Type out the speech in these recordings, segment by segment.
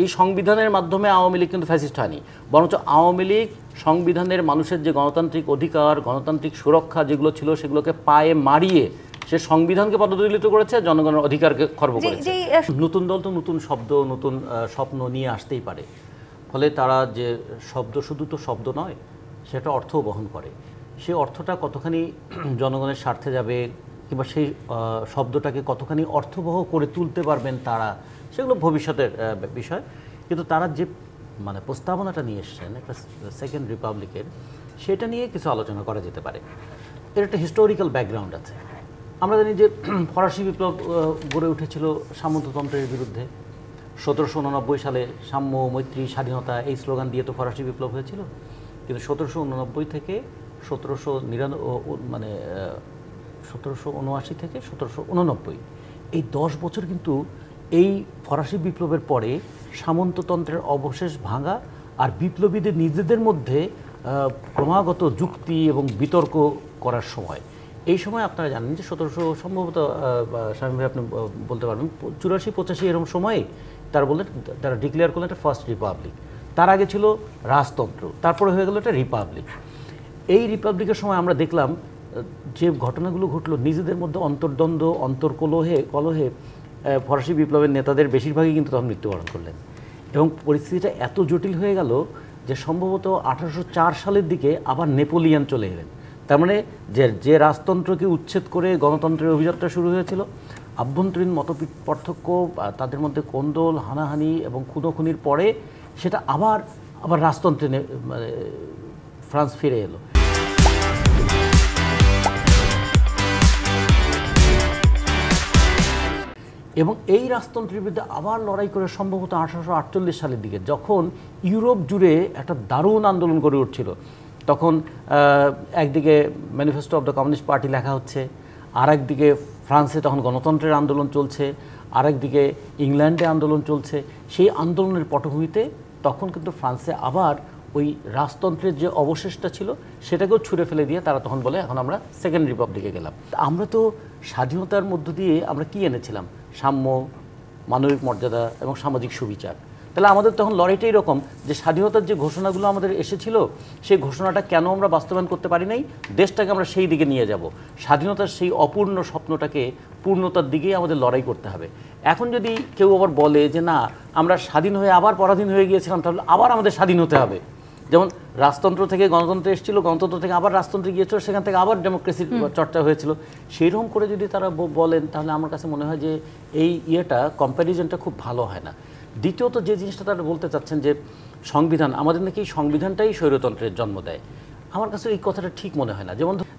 এই সংবিধানের মাধ্যমে আওয়ামী লীগ কিন্তু ফ্যাসিস্ট হয়নি, বরঞ্চ আওয়ামী লীগ সংবিধানের মানুষের যে গণতান্ত্রিক অধিকার, গণতান্ত্রিক সুরক্ষা যেগুলো ছিল সেগুলোকে পায়ে মারিয়ে সে সংবিধানকে পদদলিত করেছে, জনগণের অধিকারকে খর্ব করেছে। নতুন দল তো নতুন শব্দ, নতুন স্বপ্ন নিয়ে আসতেই পারে, ফলে তারা যে শব্দ শুধু তো শব্দ নয়, সেটা অর্থও বহন করে। সেই অর্থটা কতখানি জনগণের স্বার্থে যাবে কিংবা সেই শব্দটাকে কতখানি অর্থবহ করে তুলতে পারবেন তারা, সেগুলো ভবিষ্যতের বিষয়। কিন্তু তারা যে মানে প্রস্তাবনাটা নিয়ে এসছেন একটা সেকেন্ড রিপাবলিকের, সেটা নিয়ে কিছু আলোচনা করা যেতে পারে। এর একটা হিস্টোরিক্যাল ব্যাকগ্রাউন্ড আছে। আমরা জানি যে ফরাসি বিপ্লব গড়ে উঠেছিল সামন্ততন্ত্রের বিরুদ্ধে। 1789 সালে সাম্য, মৈত্রী, স্বাধীনতা এই স্লোগান দিয়ে তো ফরাসি বিপ্লব হয়েছিল। কিন্তু 1789 থেকে 1779 থেকে 1789 এই 10 বছর কিন্তু এই ফরাসি বিপ্লবের পরে সামন্ততন্ত্রের অবশেষ ভাঙা আর বিপ্লবীদের নিজেদের মধ্যে ক্রমাগত যুক্তি এবং বিতর্ক করার সময়। এই সময় আপনারা জানেন যে 1700 সম্ভবত স্বামী ভাই আপনি বলতে পারবেন 84-85 এরকম সময়ে তারা ডিক্লেয়ার করলেন একটা ফার্স্ট রিপাবলিক। তার আগে ছিল রাজতন্ত্র, তারপরে হয়ে গেল একটা রিপাবলিক। এই রিপাবলিকের সময় আমরা দেখলাম যে ঘটনাগুলো ঘটলো, নিজেদের মধ্যে অন্তর্দ্বন্দ্ব, কলহে ফরাসি বিপ্লবের নেতাদের বেশিরভাগই কিন্তু তখন মৃত্যুবরণ করলেন এবং পরিস্থিতিটা এত জটিল হয়ে গেল যে সম্ভবত 1804 সালের দিকে আবার নেপোলিয়ান চলে এলেন। তার মানে যে রাজতন্ত্রকে উচ্ছেদ করে গণতন্ত্রের অভিযাত্রা শুরু হয়েছিল, আভ্যন্তরীণ পার্থক্য, তাদের মধ্যে কোন্দল, হানাহানি এবং খুনোখুনির পরে সেটা আবার রাজতন্ত্রে মানে ফ্রান্স ফিরে এলো। এবং এই রাজতন্ত্রের বিরুদ্ধে আবার লড়াই করে সম্ভবত 1848 সালের দিকে যখন ইউরোপ জুড়ে একটা দারুণ আন্দোলন গড়ে উঠছিল, তখন একদিকে manifesto of the communist party লেখা হচ্ছে, আর একদিকে ফ্রান্সে তখন গণতন্ত্রের আন্দোলন চলছে, আরেকদিকে ইংল্যান্ডে আন্দোলন চলছে। সেই আন্দোলনের পটভূমিতে তখন কিন্তু ফ্রান্সে আবার ওই রাজতন্ত্রের যে অবশেষটা ছিল সেটাকেও ছুঁড়ে ফেলে দিয়ে তারা তখন বলে এখন আমরা সেকেন্ড রিপাবলিকে গেলাম। আমরা তো স্বাধীনতার মধ্য দিয়ে আমরা কি এনেছিলাম? সাম্য, মানবিক মর্যাদা এবং সামাজিক সুবিচার। তাহলে আমাদের তখন লড়াইটাই এরকম যে স্বাধীনতার যে ঘোষণাগুলো আমাদের এসেছিল সেই ঘোষণাটা কেন আমরা বাস্তবায়ন করতে পারি নাই, দেশটাকে আমরা সেই দিকে নিয়ে যাব। স্বাধীনতার সেই অপূর্ণ স্বপ্নটাকে পূর্ণতার দিকেই আমাদের লড়াই করতে হবে। এখন যদি কেউ আবার বলে যে না আমরা স্বাধীন হয়ে আবার পরাধীন হয়ে গিয়েছিলাম, তাহলে আবার আমাদের স্বাধীন হতে হবে। যেমন রাজতন্ত্র থেকে গণতন্ত্র এসেছিল, গণতন্ত্র থেকে আবার রাজতন্ত্রে গিয়েছিল, সেখান থেকে আবার ডেমোক্রেসির চর্চা হয়েছিল। সেইরকম করে যদি তারা বলেন তাহলে আমার কাছে মনে হয় যে এই কম্প্যারিজনটা খুব ভালো হয় না। দ্বিতীয়ত যে জিনিসটা তারা বলতে চাচ্ছেন যে সংবিধান, আমাদের নাকি সংবিধানটাই স্বৈরতন্ত্রের জন্ম দেয়, আমার কাছে এই কথাটা ঠিক মনে হয় না।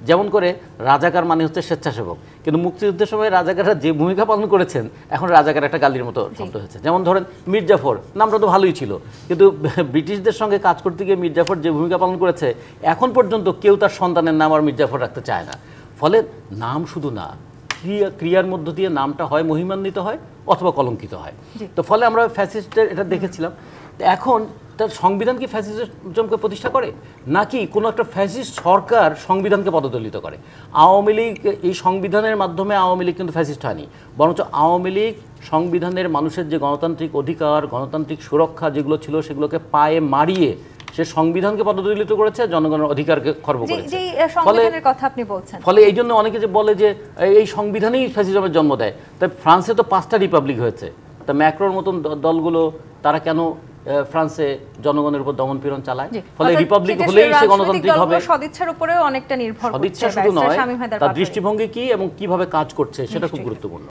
যেমন করে রাজাকার মানে হচ্ছে স্বেচ্ছাসেবক, কিন্তু মুক্তিযুদ্ধের সময় রাজাকাররা যে ভূমিকা পালন করেছেন এখন রাজাকার একটা গালির মতো শব্দ হয়েছে। যেমন ধরেন মীর জাফর নামটা তো ভালোই ছিল, কিন্তু ব্রিটিশদের সঙ্গে কাজ করতে গিয়ে মীর জাফর যে ভূমিকা পালন করেছে এখন পর্যন্ত কেউ তার সন্তানের নাম আর মীর জাফর রাখতে চায় না। ফলে নাম শুধু না, ক্রিয়ার মধ্য দিয়ে নামটা হয় মহিমান্বিত হয় অথবা কলঙ্কিত হয়। তো ফলে আমরা ফ্যাসিস্টের এটা দেখেছিলাম। এখন তার সংবিধান কি ফ্যাসিজমকে প্রতিষ্ঠা করে, নাকি কোনো একটা ফ্যাসিস্ট সরকার সংবিধানকে পদদলিত করে? আওয়ামী লীগ এই সংবিধানের মাধ্যমে আওয়ামী লীগ কিন্তু ফ্যাসিস্ট হয়নি, বরঞ্চ আওয়ামী লীগ সংবিধানের মানুষের যে গণতান্ত্রিক অধিকার, গণতান্ত্রিক সুরক্ষা যেগুলো ছিল সেগুলোকে পায়ে মারিয়ে সে সংবিধানকে পদদলিত করেছে, জনগণের অধিকারকে খর্ব করেছে। ফলে এই জন্য অনেকে যে বলে যে এই সংবিধানেই ফ্যাসিজমের জন্ম দেয়। তাই ফ্রান্সে তো 5টা রিপাবলিক হয়েছে, তা ম্যাক্রোর মতন দলগুলো তারা কেন ফ্রান্সে জনগণের উপর দমনপীড়ন চালায়? ফলে রিপাবলিক হলেই সে গণতান্ত্রিক হবে। সদিচ্ছার উপরেও অনেকটা নির্ভর করছে, সদিচ্ছা শুধু নয়, তার দৃষ্টিভঙ্গি কি এবং কিভাবে কাজ করছে সেটা খুব গুরুত্বপূর্ণ।